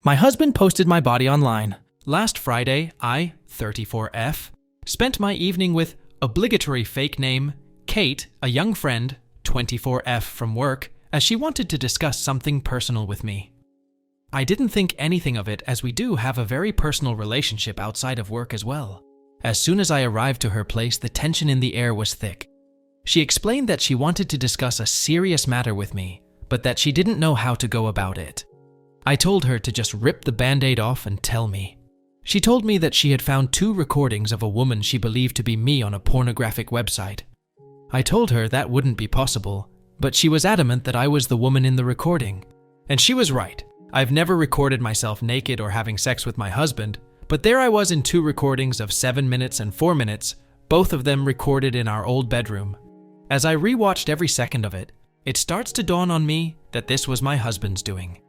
My husband posted my body online. Last Friday, I, 34F, spent my evening with obligatory fake name Kate, a young friend, 24F from work, as she wanted to discuss something personal with me. I didn't think anything of it, as we do have a very personal relationship outside of work as well. As soon as I arrived to her place, the tension in the air was thick. She explained that she wanted to discuss a serious matter with me, but that she didn't know how to go about it. I told her to just rip the band-aid off and tell me. She told me that she had found 2 recordings of a woman she believed to be me on a pornographic website. I told her that wouldn't be possible, but she was adamant that I was the woman in the recording. And she was right. I've never recorded myself naked or having sex with my husband, but there I was in 2 recordings of 7 minutes and 4 minutes, both of them recorded in our old bedroom. As I rewatched every second of it, it starts to dawn on me that this was my husband's doing.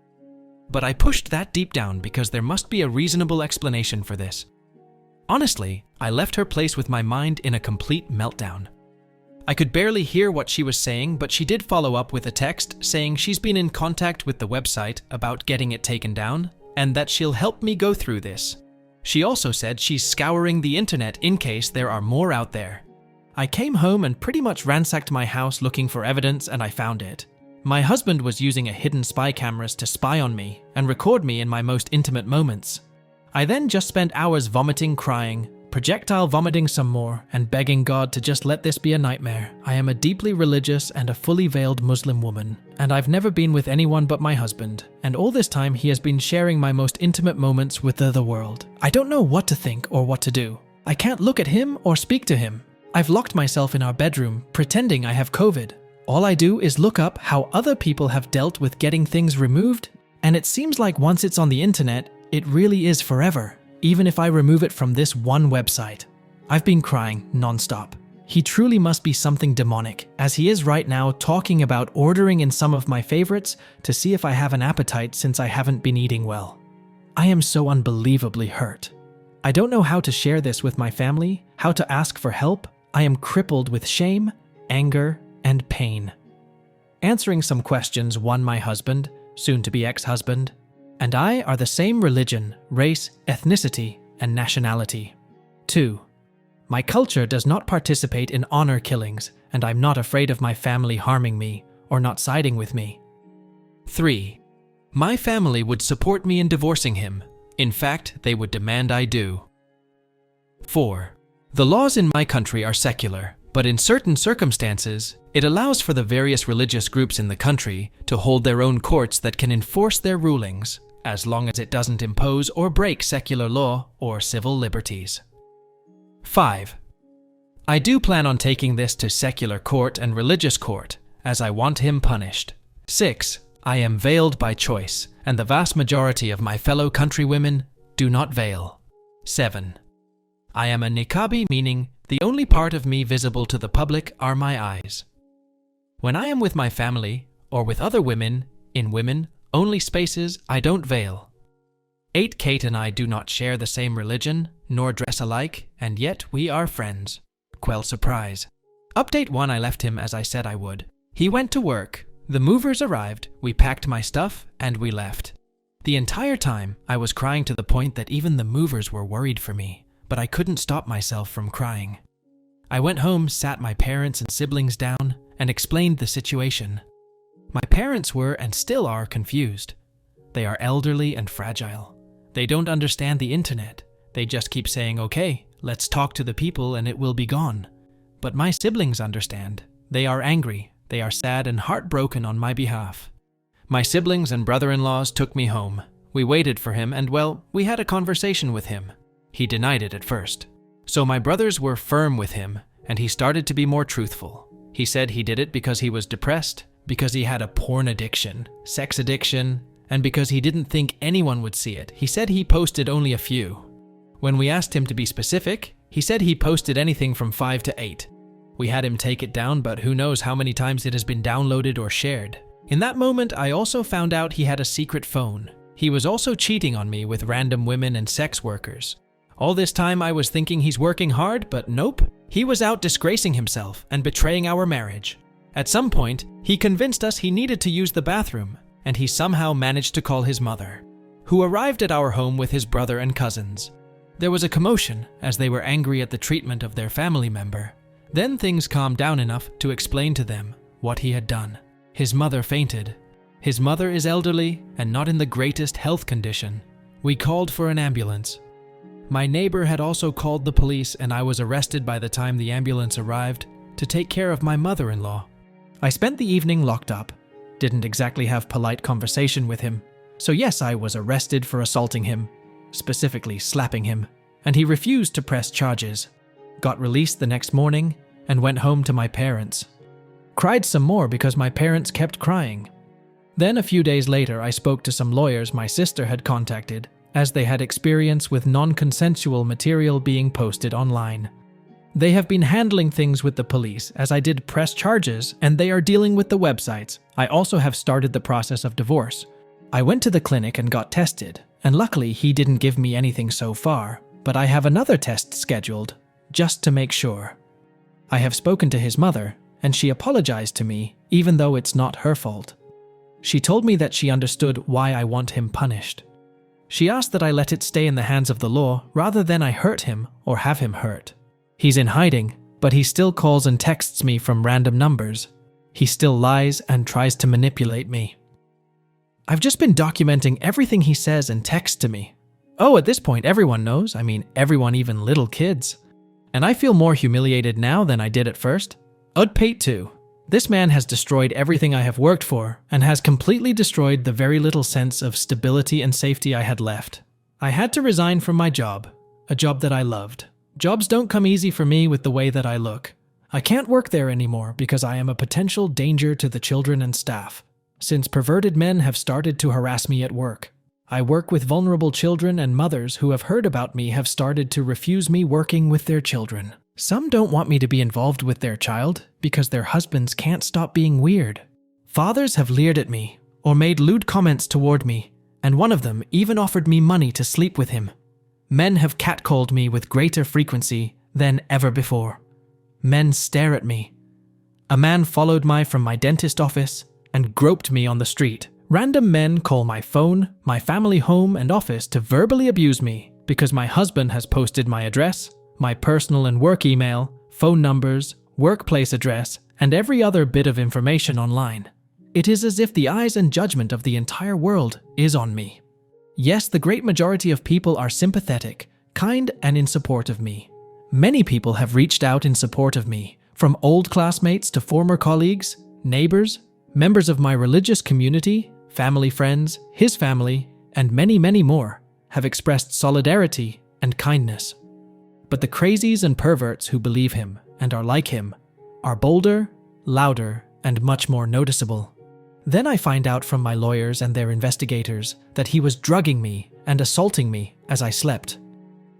But I pushed that deep down because there must be a reasonable explanation for this. Honestly, I left her place with my mind in a complete meltdown. I could barely hear what she was saying, but she did follow up with a text saying she's been in contact with the website about getting it taken down and that she'll help me go through this. She also said she's scouring the internet in case there are more out there. I came home and pretty much ransacked my house looking for evidence, and I found it. My husband was using a hidden spy cameras to spy on me and record me in my most intimate moments. I then just spent hours vomiting, crying, projectile vomiting some more, and begging God to just let this be a nightmare. I am a deeply religious and a fully veiled Muslim woman, and I've never been with anyone but my husband, and all this time he has been sharing my most intimate moments with the world. I don't know what to think or what to do. I can't look at him or speak to him. I've locked myself in our bedroom, pretending I have COVID. All I do is look up how other people have dealt with getting things removed, and it seems like once it's on the internet, it really is forever, even if I remove it from this one website. I've been crying nonstop. He truly must be something demonic, as he is right now talking about ordering in some of my favorites to see if I have an appetite since I haven't been eating well. I am so unbelievably hurt. I don't know how to share this with my family, how to ask for help. I am crippled with shame, anger, and pain. Answering some questions, one, my husband, soon-to-be ex-husband, and I are the same religion, race, ethnicity, and nationality. 2. My culture does not participate in honor killings, and I'm not afraid of my family harming me or not siding with me. 3. My family would support me in divorcing him. In fact, they would demand I do. 4. The laws in my country are secular, but in certain circumstances, it allows for the various religious groups in the country to hold their own courts that can enforce their rulings, as long as it doesn't impose or break secular law or civil liberties. 5. I do plan on taking this to secular court and religious court, as I want him punished. 6. I am veiled by choice, and the vast majority of my fellow countrywomen do not veil. 7. I am a niqabi, meaning the only part of me visible to the public are my eyes. When I am with my family, or with other women, in women-only spaces, I don't veil. 8. Kate and I do not share the same religion, nor dress alike, and yet we are friends. Quell surprise. Update 1. I left him as I said I would. He went to work, the movers arrived, we packed my stuff, and we left. The entire time, I was crying to the point that even the movers were worried for me, but I couldn't stop myself from crying. I went home, sat my parents and siblings down, and explained the situation. My parents were and still are confused. They are elderly and fragile. They don't understand the internet. They just keep saying, okay, let's talk to the people and it will be gone. But my siblings understand. They are angry. They are sad and heartbroken on my behalf. My siblings and brother-in-laws took me home. We waited for him and, well, we had a conversation with him. He denied it at first. So my brothers were firm with him, and he started to be more truthful. He said he did it because he was depressed, because he had a porn addiction, sex addiction, and because he didn't think anyone would see it. He said he posted only a few. When we asked him to be specific, he said he posted anything from 5 to 8. We had him take it down, but who knows how many times it has been downloaded or shared. In that moment, I also found out he had a secret phone. He was also cheating on me with random women and sex workers. All this time I was thinking he's working hard, but nope. He was out disgracing himself and betraying our marriage. At some point, he convinced us he needed to use the bathroom, and he somehow managed to call his mother. who arrived at our home with his brother and cousins. There was a commotion as they were angry at the treatment of their family member. Then things calmed down enough to explain to them what he had done. His mother fainted. His mother is elderly and not in the greatest health condition. We called for an ambulance. My neighbor had also called the police, and I was arrested by the time the ambulance arrived to take care of my mother-in-law. I spent the evening locked up. Didn't exactly have polite conversation with him. So yes, I was arrested for assaulting him, specifically slapping him, and he refused to press charges. Got released the next morning and went home to my parents. Cried some more because my parents kept crying. Then a few days later, I spoke to some lawyers my sister had contacted, as they had experience with non-consensual material being posted online. They have been handling things with the police as I did press charges, and they are dealing with the websites. I also have started the process of divorce. I went to the clinic and got tested, and luckily he didn't give me anything so far, but I have another test scheduled, just to make sure. I have spoken to his mother, and she apologized to me, even though it's not her fault. She told me that she understood why I want him punished. She asked that I let it stay in the hands of the law rather than I hurt him or have him hurt. He's in hiding, but he still calls and texts me from random numbers. He still lies and tries to manipulate me. I've just been documenting everything he says and texts to me. Oh, at this point everyone knows, everyone, even little kids. And I feel more humiliated now than I did at first. Udpate 2. This man has destroyed everything I have worked for and has completely destroyed the very little sense of stability and safety I had left. I had to resign from my job, a job that I loved. Jobs don't come easy for me with the way that I look. I can't work there anymore because I am a potential danger to the children and staff, since perverted men have started to harass me at work. I work with vulnerable children, and mothers who have heard about me have started to refuse me working with their children. Some don't want me to be involved with their child because their husbands can't stop being weird. Fathers have leered at me or made lewd comments toward me, and one of them even offered me money to sleep with him. Men have catcalled me with greater frequency than ever before. Men stare at me. A man followed me from my dentist office and groped me on the street. Random men call my phone, my family home and office to verbally abuse me because my husband has posted my address, my personal and work email, phone numbers, workplace address, and every other bit of information online. It is as if the eyes and judgment of the entire world is on me. Yes, the great majority of people are sympathetic, kind, and in support of me. Many people have reached out in support of me, from old classmates to former colleagues, neighbors, members of my religious community, family friends, his family, and many, many more have expressed solidarity and kindness. But the crazies and perverts who believe him and are like him are bolder, louder, and much more noticeable. Then I find out from my lawyers and their investigators that he was drugging me and assaulting me as I slept.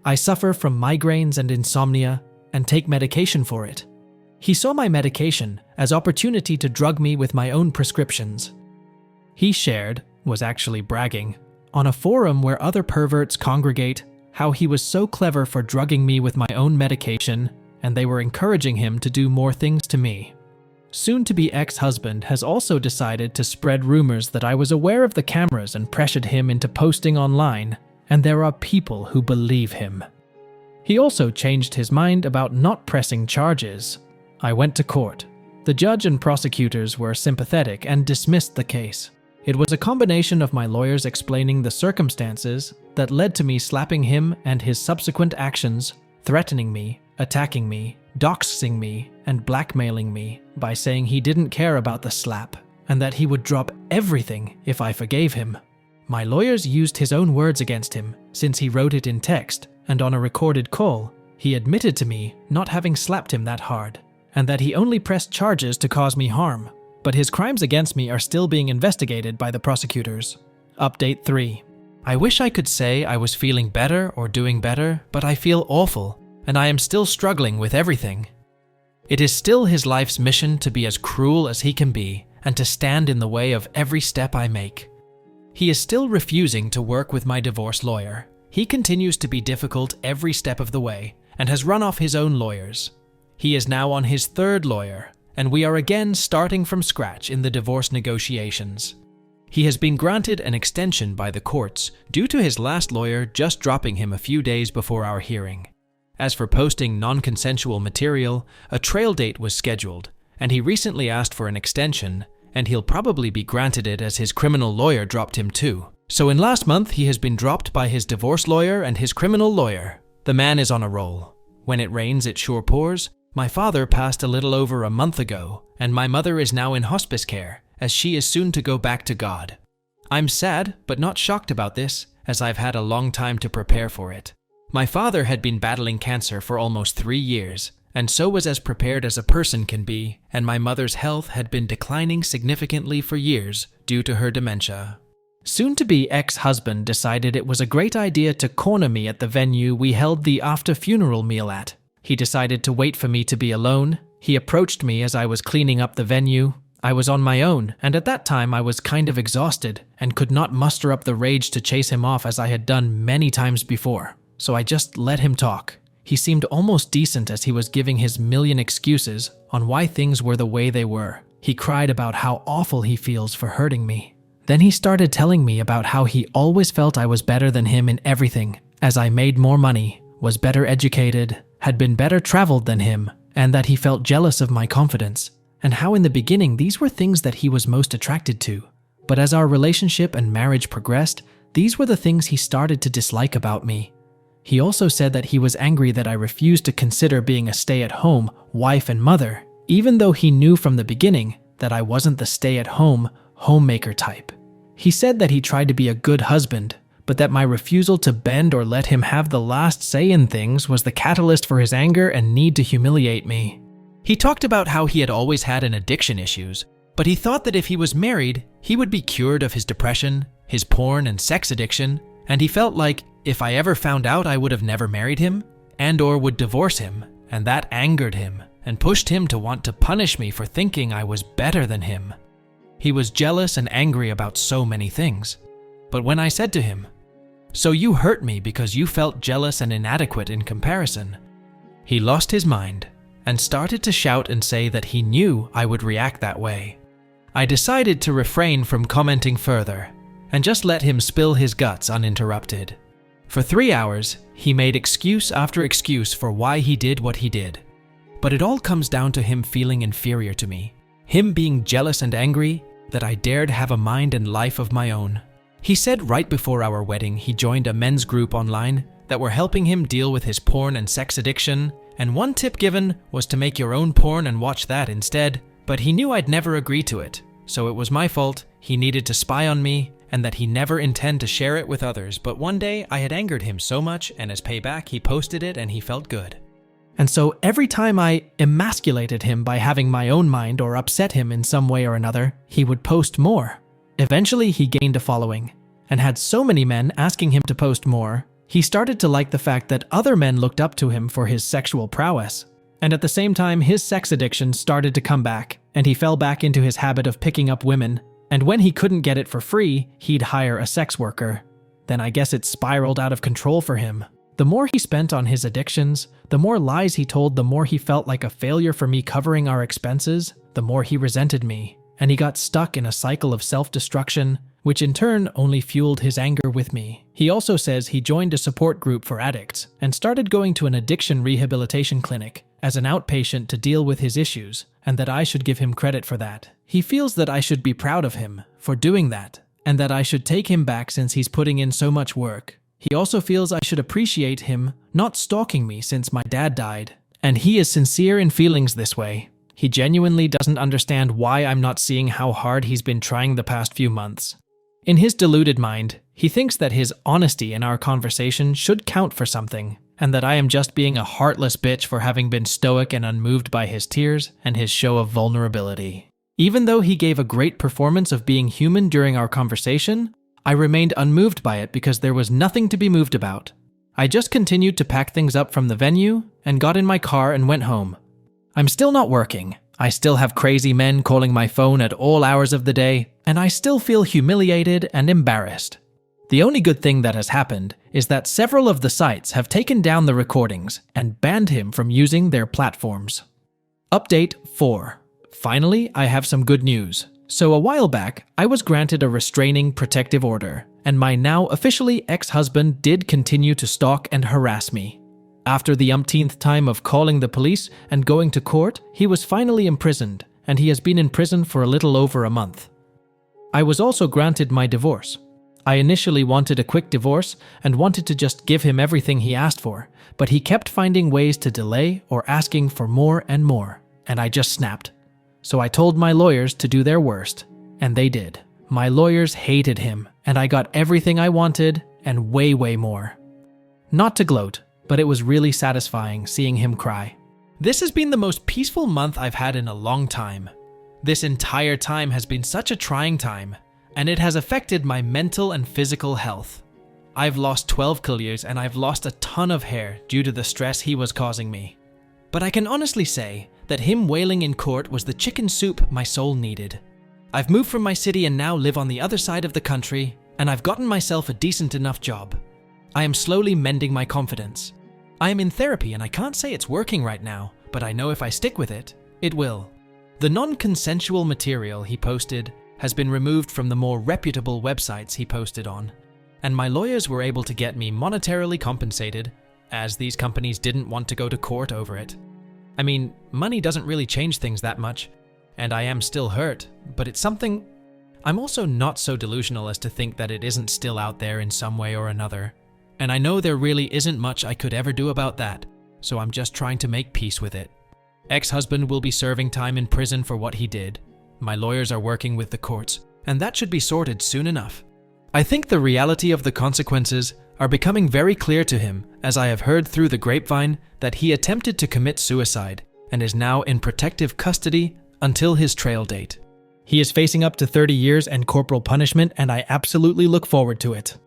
I suffer from migraines and insomnia and take medication for it. He saw my medication as opportunity to drug me with my own prescriptions. He shared, was actually bragging, on a forum where other perverts congregate how he was so clever for drugging me with my own medication, and they were encouraging him to do more things to me. Soon-to-be ex-husband has also decided to spread rumors that I was aware of the cameras and pressured him into posting online, and there are people who believe him. He also changed his mind about not pressing charges. I went to court. The judge and prosecutors were sympathetic and dismissed the case. It was a combination of my lawyers explaining the circumstances that led to me slapping him and his subsequent actions, threatening me, attacking me, doxing me, and blackmailing me by saying he didn't care about the slap and that he would drop everything if I forgave him. My lawyers used his own words against him since he wrote it in text, and on a recorded call, he admitted to me not having slapped him that hard and that he only pressed charges to cause me harm. But his crimes against me are still being investigated by the prosecutors. Update 3. I wish I could say I was feeling better or doing better, but I feel awful, and I am still struggling with everything. It is still his life's mission to be as cruel as he can be and to stand in the way of every step I make. He is still refusing to work with my divorce lawyer. He continues to be difficult every step of the way and has run off his own lawyers. He is now on his third lawyer, and we are again starting from scratch in the divorce negotiations. He has been granted an extension by the courts due to his last lawyer just dropping him a few days before our hearing. As for posting non-consensual material, a trail date was scheduled, and he recently asked for an extension, and he'll probably be granted it as his criminal lawyer dropped him too. So in last month, he has been dropped by his divorce lawyer and his criminal lawyer. The man is on a roll. When it rains, it sure pours. My father passed a little over a month ago, and my mother is now in hospice care, as she is soon to go back to God. I'm sad, but not shocked about this, as I've had a long time to prepare for it. My father had been battling cancer for almost 3 years, and so was as prepared as a person can be, and my mother's health had been declining significantly for years due to her dementia. Soon-to-be ex-husband decided it was a great idea to corner me at the venue we held the after-funeral meal at. He decided to wait for me to be alone. He approached me as I was cleaning up the venue. I was on my own, and at that time I was kind of exhausted and could not muster up the rage to chase him off as I had done many times before. So I just let him talk. He seemed almost decent as he was giving his million excuses on why things were the way they were. He cried about how awful he feels for hurting me. Then he started telling me about how he always felt I was better than him in everything, as I made more money, was better educated, had been better traveled than him, and that he felt jealous of my confidence, and how in the beginning these were things that he was most attracted to. But as our relationship and marriage progressed, these were the things he started to dislike about me. He also said that he was angry that I refused to consider being a stay-at-home wife and mother, even though he knew from the beginning that I wasn't the stay-at-home homemaker type. He said that he tried to be a good husband, but that my refusal to bend or let him have the last say in things was the catalyst for his anger and need to humiliate me. He talked about how he had always had an addiction issues, but he thought that if he was married, he would be cured of his depression, his porn and sex addiction, and he felt like if I ever found out I would have never married him, and or would divorce him, and that angered him and pushed him to want to punish me for thinking I was better than him. He was jealous and angry about so many things. But when I said to him, "So you hurt me because you felt jealous and inadequate in comparison," he lost his mind and started to shout and say that he knew I would react that way. I decided to refrain from commenting further and just let him spill his guts uninterrupted. For 3 hours, he made excuse after excuse for why he did what he did. But it all comes down to him feeling inferior to me, him being jealous and angry that I dared have a mind and life of my own. He said right before our wedding he joined a men's group online that were helping him deal with his porn and sex addiction, and one tip given was to make your own porn and watch that instead, but he knew I'd never agree to it, so it was my fault. He needed to spy on me, and that he never intend to share it with others, but one day I had angered him so much, and as payback he posted it and he felt good. And so every time I emasculated him by having my own mind or upset him in some way or another, he would post more. Eventually he gained a following, and had so many men asking him to post more, he started to like the fact that other men looked up to him for his sexual prowess. And at the same time, his sex addiction started to come back, and he fell back into his habit of picking up women. And when he couldn't get it for free, he'd hire a sex worker. Then I guess it spiraled out of control for him. The more he spent on his addictions, the more lies he told, the more he felt like a failure for me covering our expenses, the more he resented me. And he got stuck in a cycle of self-destruction, which in turn only fueled his anger with me. He also says he joined a support group for addicts and started going to an addiction rehabilitation clinic as an outpatient to deal with his issues, and that I should give him credit for that. He feels that I should be proud of him for doing that, and that I should take him back since he's putting in so much work. He also feels I should appreciate him not stalking me since my dad died, and he is sincere in feelings this way. He genuinely doesn't understand why I'm not seeing how hard he's been trying the past few months. In his deluded mind, he thinks that his honesty in our conversation should count for something, and that I am just being a heartless bitch for having been stoic and unmoved by his tears and his show of vulnerability. Even though he gave a great performance of being human during our conversation, I remained unmoved by it because there was nothing to be moved about. I just continued to pack things up from the venue and got in my car and went home. I'm still not working. I still have crazy men calling my phone at all hours of the day, and I still feel humiliated and embarrassed. The only good thing that has happened is that several of the sites have taken down the recordings and banned him from using their platforms. Update 4. Finally, I have some good news. So a while back, I was granted a restraining protective order, and my now officially ex-husband did continue to stalk and harass me. After the umpteenth time of calling the police and going to court, he was finally imprisoned, and he has been in prison for a little over a month. I was also granted my divorce. I initially wanted a quick divorce and wanted to just give him everything he asked for, but he kept finding ways to delay or asking for more and more, and I just snapped. So I told my lawyers to do their worst, and they did. My lawyers hated him, and I got everything I wanted and way more. Not to gloat, but it was really satisfying seeing him cry. This has been the most peaceful month I've had in a long time. This entire time has been such a trying time, and it has affected my mental and physical health. I've lost 12 kilos and I've lost a ton of hair due to the stress he was causing me. But I can honestly say that him wailing in court was the chicken soup my soul needed. I've moved from my city and now live on the other side of the country, and I've gotten myself a decent enough job. I am slowly mending my confidence. I am in therapy and I can't say it's working right now, but I know if I stick with it, it will. The non-consensual material he posted has been removed from the more reputable websites he posted on, and my lawyers were able to get me monetarily compensated, as these companies didn't want to go to court over it. I mean, money doesn't really change things that much, and I am still hurt, but it's something. I'm also not so delusional as to think that it isn't still out there in some way or another, and I know there really isn't much I could ever do about that, so I'm just trying to make peace with it. Ex-husband will be serving time in prison for what he did. My lawyers are working with the courts, and that should be sorted soon enough. I think the reality of the consequences are becoming very clear to him, as I have heard through the grapevine that he attempted to commit suicide and is now in protective custody until his trial date. He is facing up to 30 years and corporal punishment, and I absolutely look forward to it.